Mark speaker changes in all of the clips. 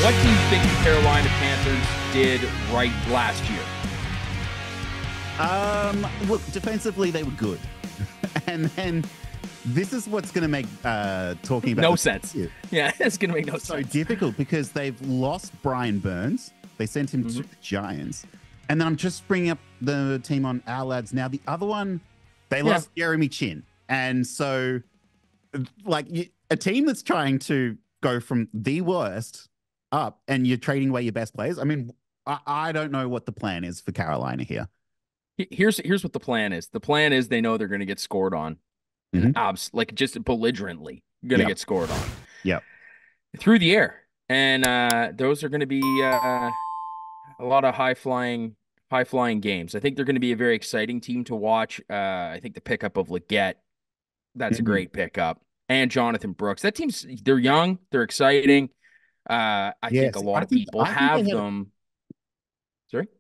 Speaker 1: What do you think the Carolina Panthers did right last year?
Speaker 2: Look, defensively they were good, and then this is what's going to make talking about
Speaker 1: No sense. Yeah, it's going to make no
Speaker 2: so
Speaker 1: sense.
Speaker 2: difficult because they've lost Brian Burns. They sent him to the Giants, and then I'm just bringing up the team on our lads now. The other one, they lost Jeremy Chin, and so like a team that's trying to go from the worst up, and you're trading away your best players. I mean, I don't know what the plan is for Carolina here.
Speaker 1: Here's what the plan is. The plan is they know they're going to get scored on, and like just belligerently going to get scored on.
Speaker 2: Yep.
Speaker 1: Through the air, and those are going to be a lot of high flying games. I think they're going to be a very exciting team to watch. I think the pickup of Lletget, that's a great pickup, and Jonathan Brooks. That team's they're young, they're exciting. I think a lot of people have them.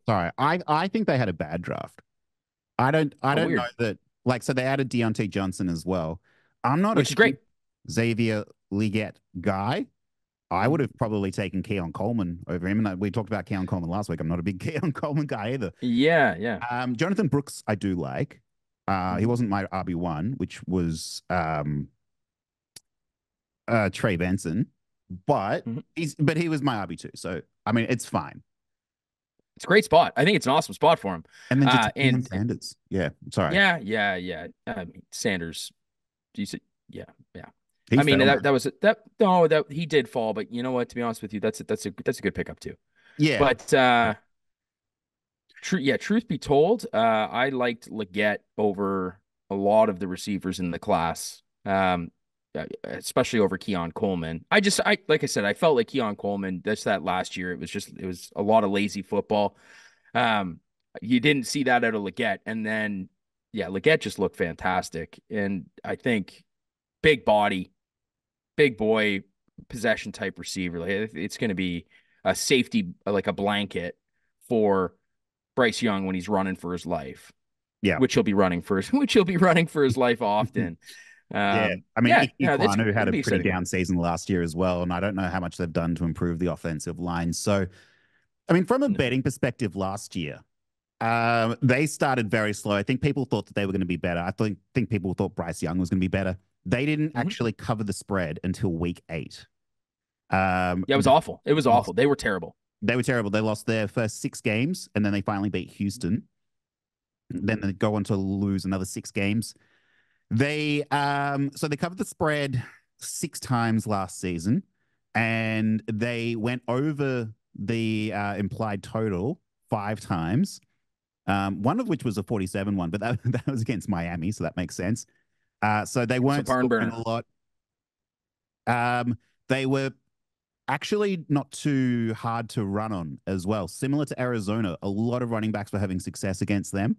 Speaker 1: Sorry,
Speaker 2: I think they had a bad draft. I don't
Speaker 1: weird.
Speaker 2: know that. Like, so they added Deontay Johnson as well. I'm not
Speaker 1: Which is great.
Speaker 2: Xavier Lletget guy. I would have probably taken Keon Coleman over him. And we talked about Keon Coleman last week. I'm not a big Keon Coleman guy either.
Speaker 1: Yeah.
Speaker 2: Jonathan Brooks, I do like. He wasn't my RB1, which was Trey Benson, but he was my RB2. So I mean, it's fine.
Speaker 1: It's a great spot. I think it's an awesome spot for him.
Speaker 2: And then and Sanders. Yeah. Sorry.
Speaker 1: Yeah. Sanders. Decent. Yeah.
Speaker 2: He
Speaker 1: I mean, that he did fall, but you know what? To be honest with you, that's a good pickup too.
Speaker 2: Yeah.
Speaker 1: But truth be told, I liked Lletget over a lot of the receivers in the class. Especially over Keon Coleman. Like I said, I felt like Keon Coleman, that last year, it was a lot of lazy football. You didn't see that out of Lletget. And then, Lletget just looked fantastic. And I think big body, big boy, possession type receiver. Like, it's going to be a safety, like a blanket for Bryce Young when he's running for his life.
Speaker 2: Yeah.
Speaker 1: Which he'll be running for his life often.
Speaker 2: I mean, Iquanu had a pretty
Speaker 1: exciting.
Speaker 2: down season last year as well, and I don't know how much they've done to improve the offensive line. So, I mean, from a betting perspective, last year, they started very slow. I think people thought that they were going to be better. I think people thought Bryce Young was going to be better. They didn't actually cover the spread until week 8.
Speaker 1: It was awful. It was awful. They were terrible.
Speaker 2: They lost their first 6 games, and then they finally beat Houston. Then they go on to lose another 6 games. So they covered the spread 6 times last season, and they went over the implied total 5 times. One of which was a 47 one, but that was against Miami, so that makes sense. So they weren't scoring a lot. They were actually not too hard to run on as well. Similar to Arizona, a lot of running backs were having success against them.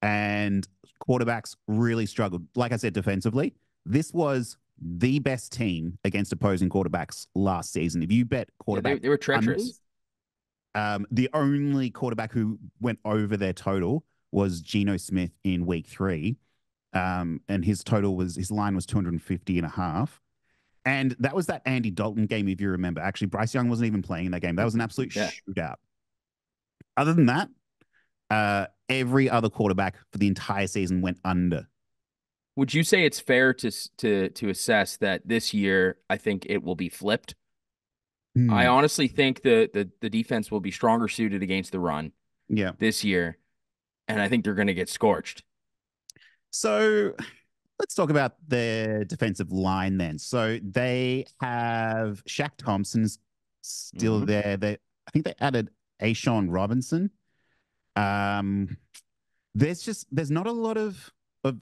Speaker 2: And quarterbacks really struggled. Like I said, defensively, this was the best team against opposing quarterbacks last season. If you bet quarterback,
Speaker 1: they were treacherous.
Speaker 2: The only quarterback who went over their total was Geno Smith in week 3. And his line was 250.5. And that was that Andy Dalton game, if you remember. Actually, Bryce Young wasn't even playing in that game. That was an absolute shootout. Other than that, every other quarterback for the entire season went under.
Speaker 1: Would you say it's fair to assess that this year, I think it will be flipped? I honestly think the defense will be stronger suited against the run this year, and I think they're going to get scorched.
Speaker 2: So let's talk about their defensive line then. So they have Shaq Thompson's still there. I think they added Ashawn Robinson. There's not a lot of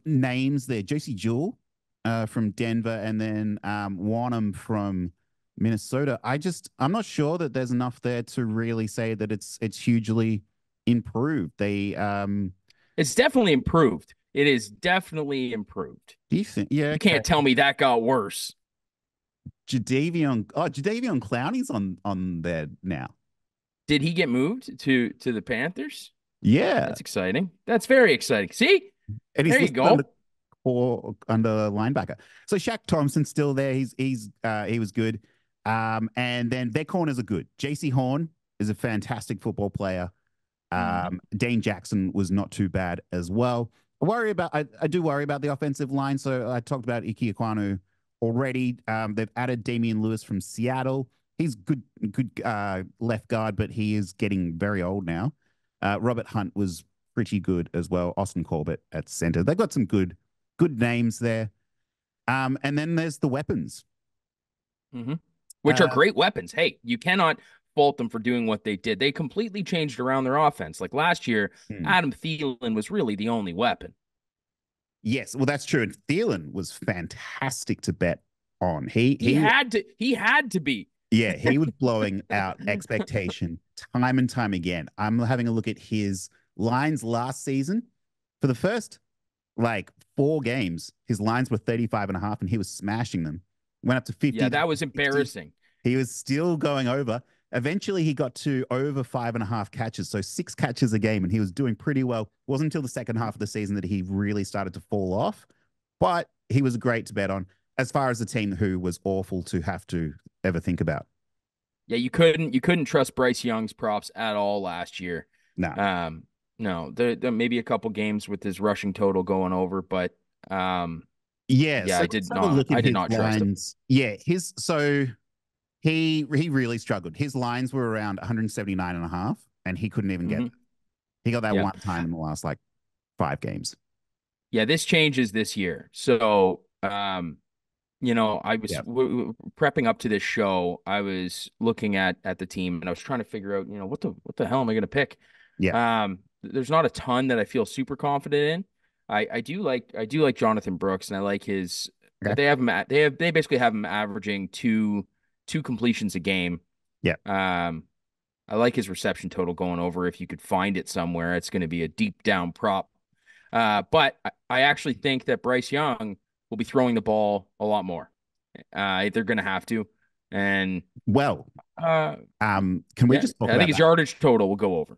Speaker 2: names there. Josie Jewell from Denver, and then Wanham from Minnesota. I'm not sure that there's enough there to really say that it's hugely improved.
Speaker 1: It's definitely improved. It is definitely improved.
Speaker 2: Do you think? Yeah,
Speaker 1: you can't tell me that got worse.
Speaker 2: Jadeveon Clowney's on there now.
Speaker 1: Did he get moved to the Panthers?
Speaker 2: Yeah,
Speaker 1: that's exciting. That's very exciting. See,
Speaker 2: and
Speaker 1: there you go.
Speaker 2: Under linebacker. So Shaq Thompson's still there. He was good. And then their corners are good. JC Horn is a fantastic football player.
Speaker 1: Mhm.
Speaker 2: Dane Jackson was not too bad as well. I do worry about the offensive line. So I talked about Ike Ekwonu already. They've added Damian Lewis from Seattle. He's good left guard, but he is getting very old now. Robert Hunt was pretty good as well. Austin Corbett at center. They've got some good names there. And then there's the weapons.
Speaker 1: Mhm. Which are
Speaker 2: Uh,
Speaker 1: great weapons. Hey, you cannot fault them for doing what they did. They completely changed around their offense. Like last year,
Speaker 2: hmm.
Speaker 1: Adam Thielen was really the only weapon.
Speaker 2: Yes, well, that's true. And Thielen was fantastic to bet on.
Speaker 1: He had to be.
Speaker 2: Yeah, he was blowing out expectation time and time again. I'm having a look at his lines last season. For the first like 4 games, his lines were 35 and a half, and he was smashing them. Went up to
Speaker 1: Yeah,
Speaker 2: 50,
Speaker 1: that was
Speaker 2: 60.
Speaker 1: embarrassing.
Speaker 2: He was still going over. Eventually, he got to over 5.5 catches, so 6 catches a game, and he was doing pretty well. It wasn't until the second half of the season that he really started to fall off, but he was great to bet on as far as the team who was awful to have to ever think about.
Speaker 1: Yeah, you couldn't trust Bryce Young's props at all last year.
Speaker 2: No.
Speaker 1: Um, no, there may be a couple games with his rushing total going over, but
Speaker 2: Yeah,
Speaker 1: yeah,
Speaker 2: so
Speaker 1: I
Speaker 2: let's
Speaker 1: did
Speaker 2: have a
Speaker 1: not
Speaker 2: look at
Speaker 1: I did
Speaker 2: his
Speaker 1: not trust him.
Speaker 2: lines. Yeah, his so he really struggled. His lines were around 179 and a half, and he couldn't even get
Speaker 1: Hmm.
Speaker 2: them. He got that
Speaker 1: Yeah.
Speaker 2: one time in the last like 5 games.
Speaker 1: Yeah, this changes this year. So, I was
Speaker 2: Yeah.
Speaker 1: prepping up to this show. I was looking at the team and I was trying to figure out, what the hell am I going to pick?
Speaker 2: Yeah.
Speaker 1: There's not a ton that I feel super confident in. I do like Jonathan Brooks and I like his.
Speaker 2: Okay.
Speaker 1: They have him at, they basically have him averaging two completions a game.
Speaker 2: Yeah.
Speaker 1: Um, I like his reception total going over. If you could find it somewhere, it's going to be a deep down prop. But I actually think that Bryce Young will be throwing the ball a lot more. They're going to have to. And
Speaker 2: Well,
Speaker 1: uh,
Speaker 2: can we
Speaker 1: yeah,
Speaker 2: just talk
Speaker 1: I think
Speaker 2: about
Speaker 1: his
Speaker 2: that?
Speaker 1: yardage total will go over.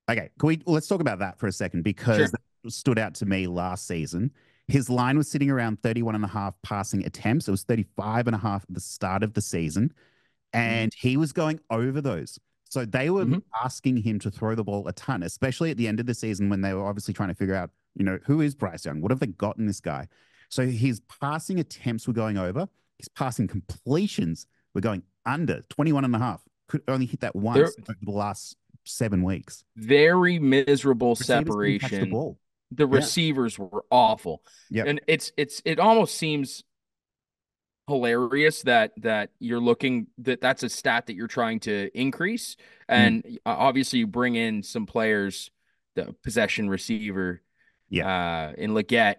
Speaker 2: Okay, let's talk about that for a second because
Speaker 1: Sure.
Speaker 2: that stood out to me last season. His line was sitting around 31 and a half passing attempts. It was 35 and a half at the start of the season,
Speaker 1: Hmm.
Speaker 2: and he was going over those. So they were
Speaker 1: Hmm.
Speaker 2: asking him to throw the ball a ton, especially at the end of the season when they were obviously trying to figure out, who is Bryce Young? What have they got in this guy? So his passing attempts were going over. His passing completions were going under 21 and a half. Could only hit that
Speaker 1: They're
Speaker 2: once over the last 7 weeks.
Speaker 1: very miserable
Speaker 2: Receivers couldn't catch the
Speaker 1: separation.
Speaker 2: ball.
Speaker 1: The
Speaker 2: Yeah.
Speaker 1: receivers were awful.
Speaker 2: Yep.
Speaker 1: And it almost seems hilarious that you're looking that's a stat that you're trying to increase
Speaker 2: Mm.
Speaker 1: and obviously you bring in some players, the possession receiver
Speaker 2: Yeah.
Speaker 1: in Lletget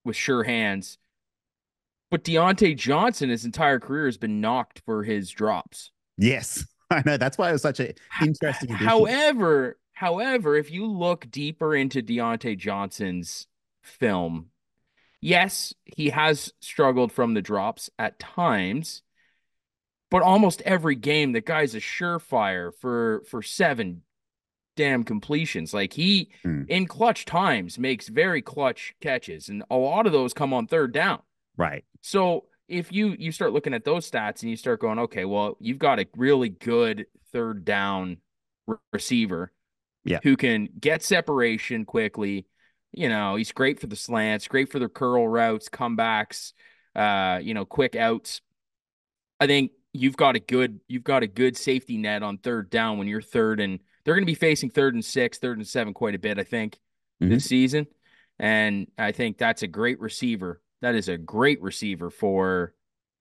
Speaker 1: with sure hands, but Deontay Johnson his entire career has been knocked for his drops.
Speaker 2: Yes. I know. That's why it was such an interesting addition.
Speaker 1: However, if you look deeper into Deontay Johnson's film, yes, he has struggled from the drops at times, but almost every game, the guy's a surefire for seven damn completions. Like he
Speaker 2: Mm.
Speaker 1: in clutch times makes very clutch catches, and a lot of those come on third down.
Speaker 2: Right.
Speaker 1: So if you start looking at those stats and you start going, okay, well, you've got a really good third down receiver
Speaker 2: Yeah.
Speaker 1: who can get separation quickly. He's great for the slants, great for the curl routes, comebacks, quick outs. I think you've got a good safety net on third down when you're third and they're going to be facing third and six, third and seven quite a bit, I think,
Speaker 2: Hmm.
Speaker 1: this season. And I think that's a great receiver. That is a great receiver for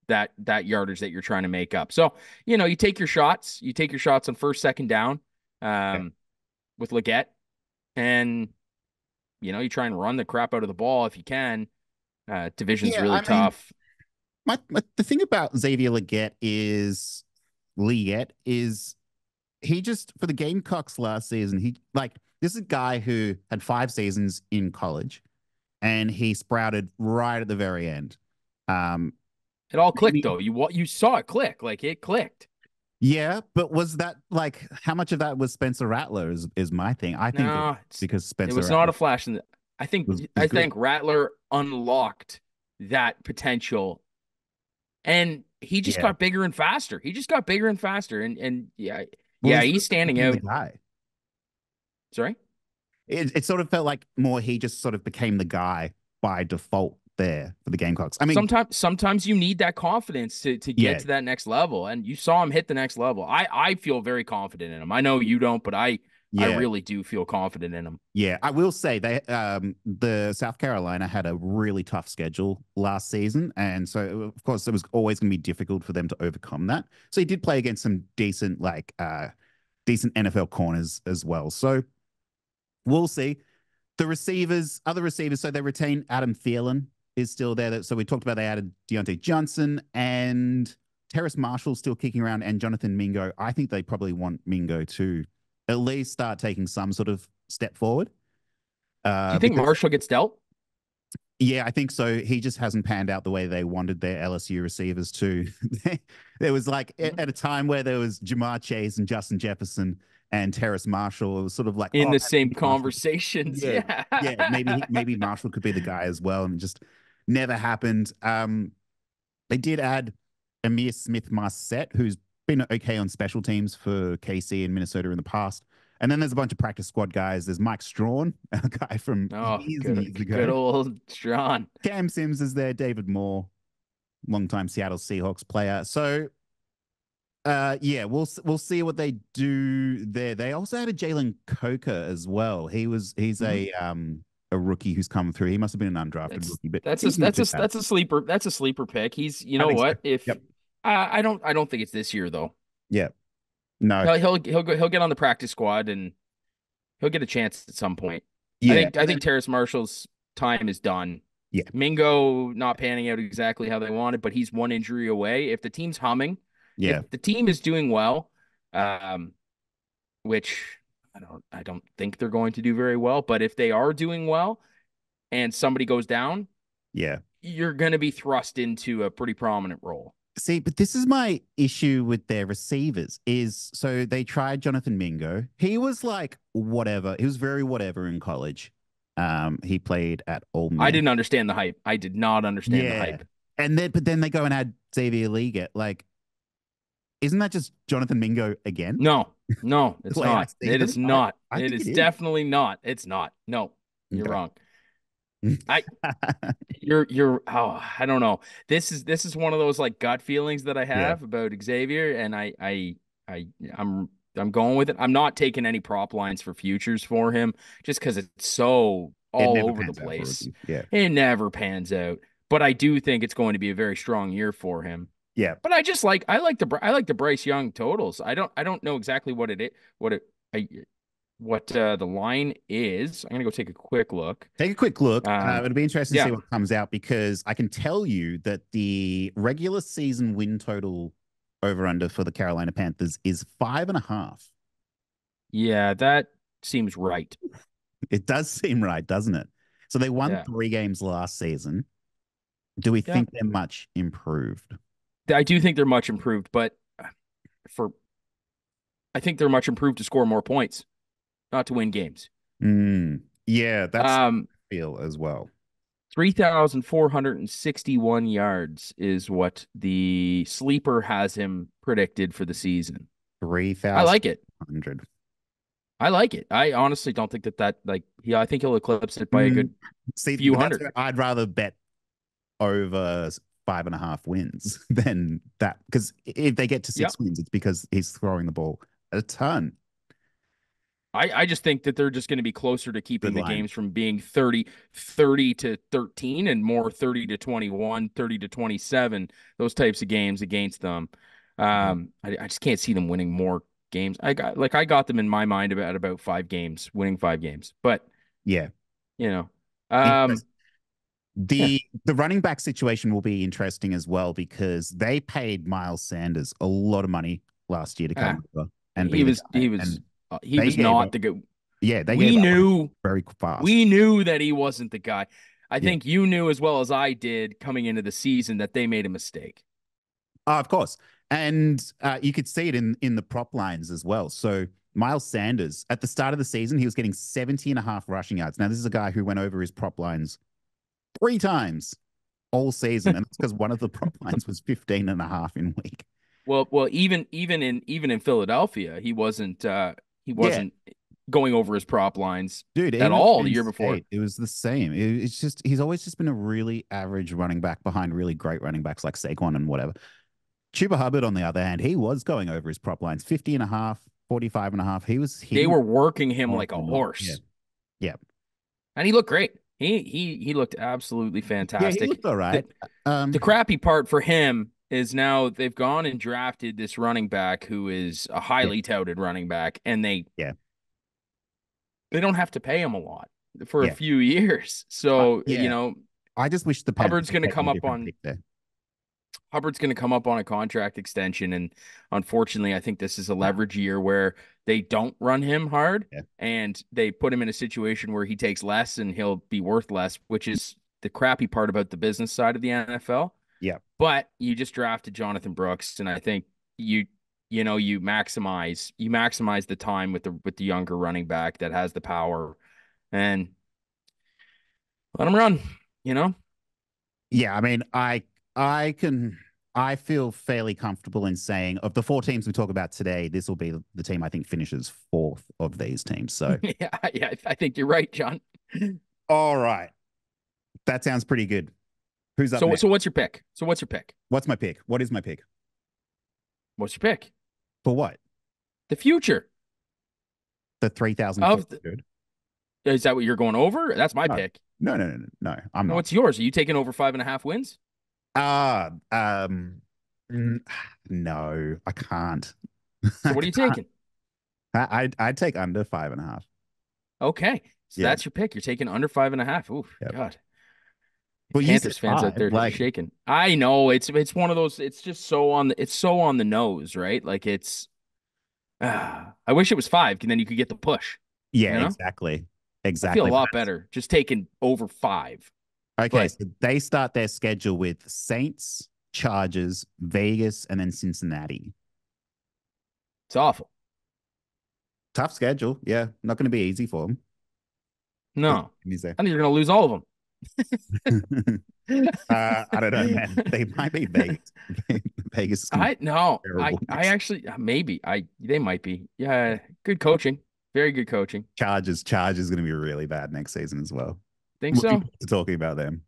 Speaker 1: that yardage that you're trying to make up. So, you take your shots. You take your shots on first, second down,
Speaker 2: Yeah.
Speaker 1: um, with Lletget, and you try and run the crap out of the ball if you can. Division's
Speaker 2: Yeah.
Speaker 1: really
Speaker 2: I mean,
Speaker 1: tough.
Speaker 2: the thing about Xavier Lletget is he just for the Gamecocks last season, this is a guy who had 5 seasons in college and he sprouted right at the very end. Um,
Speaker 1: It all clicked
Speaker 2: maybe
Speaker 1: though. You saw it click, like it clicked.
Speaker 2: Yeah, but was that like how much of that was Spencer Rattler is my thing. I think it
Speaker 1: No,
Speaker 2: because
Speaker 1: it
Speaker 2: Spencer
Speaker 1: was not
Speaker 2: Rattler
Speaker 1: a flash in the. I think
Speaker 2: was
Speaker 1: I
Speaker 2: good.
Speaker 1: think Rattler unlocked that potential and he just
Speaker 2: Yeah.
Speaker 1: got bigger and faster. He just got bigger and faster, and yeah,
Speaker 2: Well, he
Speaker 1: yeah,
Speaker 2: sort
Speaker 1: he's
Speaker 2: of
Speaker 1: standing
Speaker 2: became the
Speaker 1: out.
Speaker 2: guy.
Speaker 1: Sorry.
Speaker 2: It sort of felt like more he just sort of became the guy by default there for the Gamecocks. I mean,
Speaker 1: Sometimes you need that confidence to get
Speaker 2: yeah,
Speaker 1: to that next level, and you saw him hit the next level. I feel very confident in him. I know you don't, but I
Speaker 2: yeah,
Speaker 1: really do feel confident in him.
Speaker 2: yeah. I will say they the South Carolina had a really tough schedule last season, and so of course it was always going to be difficult for them to overcome that. So he did play against some decent NFL corners as well. So we'll see. The receivers, other receivers, so they retain Adam Thielen is still there. So we talked about they added Deontay Johnson and Terrace Marshall still kicking around and Jonathan Mingo. I think they probably want Mingo to at least start taking some sort of step forward.
Speaker 1: Do you think
Speaker 2: Because
Speaker 1: Marshall gets dealt?
Speaker 2: yeah, I think so. He just hasn't panned out the way they wanted their LSU receivers to. There was like at a time where there was Jamar Chase and Justin Jefferson and Terrace Marshall. It was sort of like,
Speaker 1: In
Speaker 2: oh,
Speaker 1: the same
Speaker 2: maybe Marshall.
Speaker 1: conversations.
Speaker 2: Yeah,
Speaker 1: Yeah.
Speaker 2: yeah, maybe Marshall could be the guy as well, and it just never happened. They did add Amir Smith Marset, who's been okay on special teams for KC and Minnesota in the past. And then there's a bunch of practice squad guys. There's Mike Strawn, a guy from
Speaker 1: Oh,
Speaker 2: years and years
Speaker 1: good
Speaker 2: ago.
Speaker 1: old Strachan.
Speaker 2: Cam Sims is there. David Moore, longtime Seattle Seahawks player. So, yeah, we'll see what they do there. They also had a Jalen Coker as well. He's
Speaker 1: Mhm.
Speaker 2: a rookie who's come through. He must have been an undrafted
Speaker 1: That's
Speaker 2: rookie, but
Speaker 1: that's a
Speaker 2: he's not
Speaker 1: that's
Speaker 2: too
Speaker 1: a
Speaker 2: bad.
Speaker 1: that's a sleeper. That's a sleeper pick. He's, you
Speaker 2: I
Speaker 1: know
Speaker 2: think so.
Speaker 1: what? If
Speaker 2: Yep.
Speaker 1: I don't think it's this year though.
Speaker 2: Yeah. No.
Speaker 1: He'll get on the practice squad, and he'll get a chance at some point.
Speaker 2: Yeah.
Speaker 1: I
Speaker 2: And
Speaker 1: think
Speaker 2: then
Speaker 1: Terrace Marshall's time is done.
Speaker 2: yeah.
Speaker 1: Mingo not panning out exactly how they wanted, but he's one injury away. If the team's humming, if
Speaker 2: Yeah.
Speaker 1: the team is doing well, um, which I don't think they're going to do very well, but if they are doing well and somebody goes down,
Speaker 2: Yeah.
Speaker 1: you're going to be thrust into a pretty prominent role.
Speaker 2: See, but this is my issue with their receivers is so they tried Jonathan Mingo. He was like whatever. He was very whatever in college. He played at Ole
Speaker 1: I
Speaker 2: Miss.
Speaker 1: didn't understand the hype. I did not understand the
Speaker 2: Yeah.
Speaker 1: hype.
Speaker 2: But then they go and add Xavier Lletget. Like, isn't that just Jonathan Mingo again?
Speaker 1: No, no,
Speaker 2: The
Speaker 1: it's
Speaker 2: way I
Speaker 1: not.
Speaker 2: see
Speaker 1: It
Speaker 2: them,
Speaker 1: is
Speaker 2: I
Speaker 1: not.
Speaker 2: I
Speaker 1: It
Speaker 2: think
Speaker 1: is
Speaker 2: it is.
Speaker 1: definitely not. It's not. No, you're
Speaker 2: Okay.
Speaker 1: wrong. I you're oh, I don't know. This is one of those like gut feelings that I
Speaker 2: Yeah.
Speaker 1: have about Xavier, and I I'm going with it. I'm not taking any prop lines for futures for him just because it's so
Speaker 2: It
Speaker 1: all
Speaker 2: never
Speaker 1: over the
Speaker 2: pans out for a
Speaker 1: place.
Speaker 2: rookie. Yeah.
Speaker 1: It never pans out. But I do think it's going to be a very strong year for him.
Speaker 2: Yeah.
Speaker 1: But I like the Bryce Young totals. I don't know exactly I what the line is. I'm gonna go take a quick look.
Speaker 2: Take a quick look.
Speaker 1: Um,
Speaker 2: It'll be interesting to see
Speaker 1: yeah,
Speaker 2: what comes out because I can tell you that the regular season win total over under for the Carolina Panthers is 5.5.
Speaker 1: yeah, that seems right.
Speaker 2: It does seem right, doesn't it? So they won
Speaker 1: Yeah,
Speaker 2: 3 games last season. Do we
Speaker 1: yeah.
Speaker 2: think they're much improved?
Speaker 1: I do think they're much improved, but for I think they're much improved to score more points, not to win games.
Speaker 2: Yeah, that's
Speaker 1: Um,
Speaker 2: feel as well.
Speaker 1: 3,461 yards is what the sleeper has him predicted for the season. I like it.
Speaker 2: 3,100.
Speaker 1: I like it. I honestly don't think that like yeah, I think he'll eclipse it by a
Speaker 2: Mm,
Speaker 1: good
Speaker 2: see,
Speaker 1: few
Speaker 2: but that's
Speaker 1: hundred.
Speaker 2: where I'd rather bet over 5.5 wins than that. Because if they get to
Speaker 1: Yep.
Speaker 2: 6 wins, it's because he's throwing the ball a ton.
Speaker 1: I just think that they're just going to be closer to
Speaker 2: Good
Speaker 1: keeping the
Speaker 2: line.
Speaker 1: games from being 30 to 13 and more 30 to 21, 30 to 27, those types of games against them. I just can't see them winning more games. I got them in my mind about 5 games, winning 5 games. But,
Speaker 2: Yeah.
Speaker 1: you know,
Speaker 2: Interest.
Speaker 1: yeah,
Speaker 2: The running back situation will be interesting as well because they paid Miles Sanders a lot of money last year to
Speaker 1: ah,
Speaker 2: come over and be the guy. And
Speaker 1: he
Speaker 2: they
Speaker 1: was
Speaker 2: gave
Speaker 1: not
Speaker 2: up,
Speaker 1: the good.
Speaker 2: yeah, they gave
Speaker 1: We
Speaker 2: up on him
Speaker 1: knew
Speaker 2: very fast.
Speaker 1: we knew that he wasn't the guy. I
Speaker 2: Yeah.
Speaker 1: think you knew as well as I did coming into the season that they made a mistake.
Speaker 2: Oh, of course. And you could see it in the prop lines as well. So Miles Sanders, at the start of the season, he was getting 70 and a half rushing yards. Now, this is a guy who went over his prop lines 3 times. all season. And it's because one of the prop lines was 15.5 in week.
Speaker 1: Well, even in Philadelphia, he
Speaker 2: Yeah,
Speaker 1: wasn't going over his prop lines
Speaker 2: dude,
Speaker 1: at
Speaker 2: even at
Speaker 1: all the
Speaker 2: Penn
Speaker 1: year before.
Speaker 2: State, it was the same. It's just he's always just been a really average running back behind really great running backs like Saquon and whatever. Chuba Hubbard, on the other hand, he was going over his prop lines 50.5, 45.5. He was
Speaker 1: They
Speaker 2: hitting
Speaker 1: were working him
Speaker 2: more
Speaker 1: like a
Speaker 2: than not. Yeah.
Speaker 1: horse,
Speaker 2: Yeah.
Speaker 1: and he looked great. He looked absolutely
Speaker 2: Yeah, he
Speaker 1: fantastic.
Speaker 2: looked all
Speaker 1: The
Speaker 2: right.
Speaker 1: the crappy part for him is now they've gone and drafted this running back who is a
Speaker 2: Yeah,
Speaker 1: highly touted running back, and
Speaker 2: yeah,
Speaker 1: they don't have to pay him a lot for a
Speaker 2: yeah.
Speaker 1: few years. So,
Speaker 2: Yeah. I just wish the Panthers
Speaker 1: Hubbard's
Speaker 2: had
Speaker 1: going to
Speaker 2: taken
Speaker 1: come
Speaker 2: a
Speaker 1: up
Speaker 2: different
Speaker 1: on
Speaker 2: pick there.
Speaker 1: Hubbard's going to come up on a contract extension. And unfortunately, I think this is a leverage year where they don't run him hard
Speaker 2: Yeah.
Speaker 1: and they put him in a situation where he takes less and he'll be worth less, which is the crappy part about the business side of the NFL.
Speaker 2: Yeah.
Speaker 1: But you just drafted Jonathan Brooks, and I think you you maximize the time with the younger running back that has the power and let him run, you know?
Speaker 2: Yeah, I mean, I can I feel fairly comfortable in saying of the four teams we talk about today, this will be the team I think finishes fourth of these teams. So,
Speaker 1: Yeah, I think you're right, John.
Speaker 2: all right. That sounds pretty good. Who's up
Speaker 1: So
Speaker 2: next?
Speaker 1: what's your pick? So what's your pick?
Speaker 2: What's my pick? What is my pick?
Speaker 1: What's your pick?
Speaker 2: For what?
Speaker 1: The future
Speaker 2: The 3,000
Speaker 1: of
Speaker 2: foot good?
Speaker 1: is that what you're going over? That's my
Speaker 2: No,
Speaker 1: pick.
Speaker 2: no. I'm
Speaker 1: No,
Speaker 2: not.
Speaker 1: what's yours? Are you taking over 5.5 wins?
Speaker 2: Ah, mm, no, I can't.
Speaker 1: So
Speaker 2: I
Speaker 1: what are you
Speaker 2: can't.
Speaker 1: taking?
Speaker 2: I'd take under 5.5.
Speaker 1: Okay. So
Speaker 2: Yeah.
Speaker 1: that's your pick. You're taking under 5.5. Oof,
Speaker 2: Yep.
Speaker 1: God.
Speaker 2: Well, you said
Speaker 1: Panthers fans out
Speaker 2: five.
Speaker 1: there
Speaker 2: Like,
Speaker 1: shaking. I know it's one of those. It's just so on the nose, right? Like it's. I wish it was 5, and then you could get the push.
Speaker 2: yeah,
Speaker 1: You know,
Speaker 2: exactly.
Speaker 1: I feel a
Speaker 2: Exactly. But
Speaker 1: lot better just taking over 5.
Speaker 2: okay,
Speaker 1: But
Speaker 2: so they start their schedule with Saints, Chargers, Vegas, and then Cincinnati.
Speaker 1: it's awful.
Speaker 2: Tough schedule. Yeah, not going to be easy for them. Let
Speaker 1: No,
Speaker 2: me say.
Speaker 1: I think you're gonna lose all of them.
Speaker 2: I don't know, man. They might be Vegas. Vegas is going to be
Speaker 1: I no,
Speaker 2: terrible
Speaker 1: I
Speaker 2: next.
Speaker 1: actually maybe they might be. Yeah, good coaching, very good coaching.
Speaker 2: Chargers going to be really bad next season as well.
Speaker 1: Think
Speaker 2: Looking
Speaker 1: so?
Speaker 2: forward to talking about them.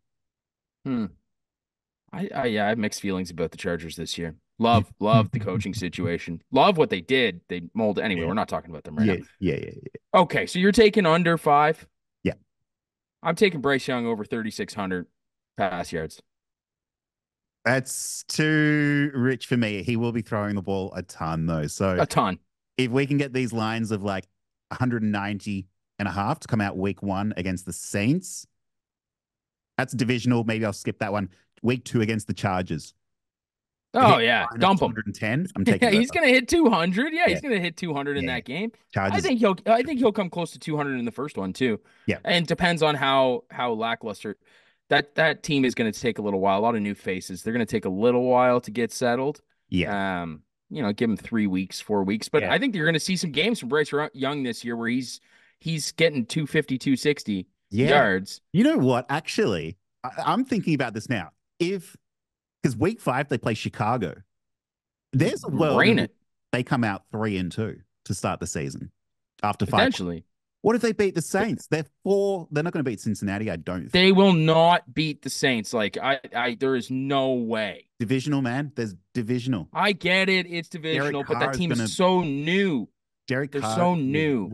Speaker 1: Hmm. I have mixed feelings about the Chargers this year. Love the coaching situation. Love what they did. They molded anyway.
Speaker 2: Yeah,
Speaker 1: We're not talking about them right
Speaker 2: yeah,
Speaker 1: now.
Speaker 2: yeah.
Speaker 1: Okay, so you're taking under 5.
Speaker 2: Yeah.
Speaker 1: I'm taking Bryce Young over 3,600 pass yards.
Speaker 2: That's too rich for me. He will be throwing the ball a ton though. So
Speaker 1: A ton.
Speaker 2: if we can get these lines of like 190.5 to come out week 1 against the Saints, that's divisional. Maybe I'll skip that one. Week 2 against the Chargers.
Speaker 1: Oh
Speaker 2: Hit
Speaker 1: yeah,
Speaker 2: line of
Speaker 1: dump him.
Speaker 2: 210. I'm
Speaker 1: Yeah,
Speaker 2: taking it
Speaker 1: he's
Speaker 2: over.
Speaker 1: gonna hit 200. Yeah,
Speaker 2: Yeah,
Speaker 1: he's gonna hit 200 in
Speaker 2: yeah.
Speaker 1: that game.
Speaker 2: Chargers.
Speaker 1: I think he'll come close to 200 in the first one too.
Speaker 2: Yeah,
Speaker 1: And depends on how lackluster that team is going to take a little while. A lot of new faces. They're going to take a little while to get settled.
Speaker 2: yeah,
Speaker 1: Give him 3 weeks, 4 weeks. But
Speaker 2: yeah,
Speaker 1: I think you're going to see some games from Bryce Young this year where he's getting 250, 260
Speaker 2: yeah.
Speaker 1: yards.
Speaker 2: You know what? Actually, I'm thinking about this now. If because week 5 they play Chicago. There's a world in
Speaker 1: Brain
Speaker 2: which
Speaker 1: it
Speaker 2: they come out 3-2 to start the season after 5.
Speaker 1: potentially.
Speaker 2: What if they beat the Saints? They're 4. They're not going to beat Cincinnati, I don't think.
Speaker 1: They will not beat the Saints. Like there is no way.
Speaker 2: Divisional, man. There's divisional.
Speaker 1: I get it. It's
Speaker 2: Derek
Speaker 1: divisional, but that
Speaker 2: Carr is
Speaker 1: team
Speaker 2: going
Speaker 1: is
Speaker 2: to.
Speaker 1: so new.
Speaker 2: Derek
Speaker 1: They're
Speaker 2: Carr
Speaker 1: so
Speaker 2: will
Speaker 1: new.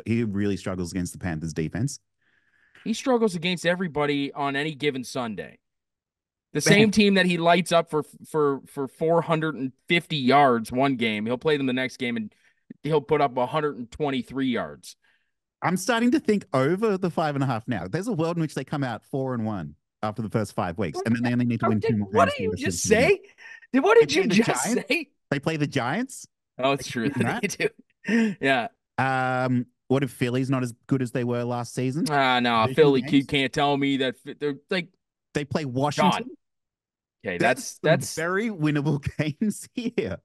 Speaker 2: he really struggles against the Panthers defense.
Speaker 1: He struggles against everybody on any given Sunday. The
Speaker 2: Man,
Speaker 1: same team that he lights up for 450 yards one game, he'll play them the next game and he'll put up 123 yards.
Speaker 2: I'm starting to think over the 5.5 now. There's a world in which they come out 4-1 after the first 5 weeks, and then they only need to win 2 more
Speaker 1: What
Speaker 2: games
Speaker 1: did
Speaker 2: for the
Speaker 1: you
Speaker 2: rest of the
Speaker 1: just
Speaker 2: season.
Speaker 1: say? What
Speaker 2: They
Speaker 1: did you
Speaker 2: play the
Speaker 1: just
Speaker 2: Giants.
Speaker 1: say?
Speaker 2: They play the Giants.
Speaker 1: Oh, it's true.
Speaker 2: That.
Speaker 1: They do. Yeah.
Speaker 2: What if Philly's not as good as they were last season?
Speaker 1: No,
Speaker 2: Divisional
Speaker 1: Philly
Speaker 2: games.
Speaker 1: can't tell me that they're like
Speaker 2: They play
Speaker 1: John.
Speaker 2: Washington.
Speaker 1: Okay,
Speaker 2: There's some very winnable games here.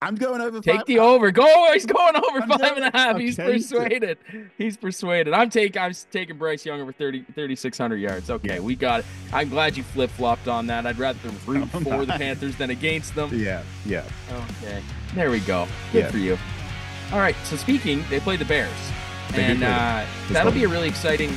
Speaker 2: I'm going over
Speaker 1: Take
Speaker 2: 5.5.
Speaker 1: the over. Go. He's going over
Speaker 2: I'm
Speaker 1: 5.5.
Speaker 2: I've
Speaker 1: He's
Speaker 2: changed it.
Speaker 1: persuaded. He's persuaded. I'm taking Bryce Young over 3,600 yards. Okay, we got it. I'm glad you flip-flopped on that. I'd rather root for the Panthers than against them.
Speaker 2: Yeah.
Speaker 1: Okay. There we go. Good for you. All right. So speaking, they play the Bears. And that'll be a really exciting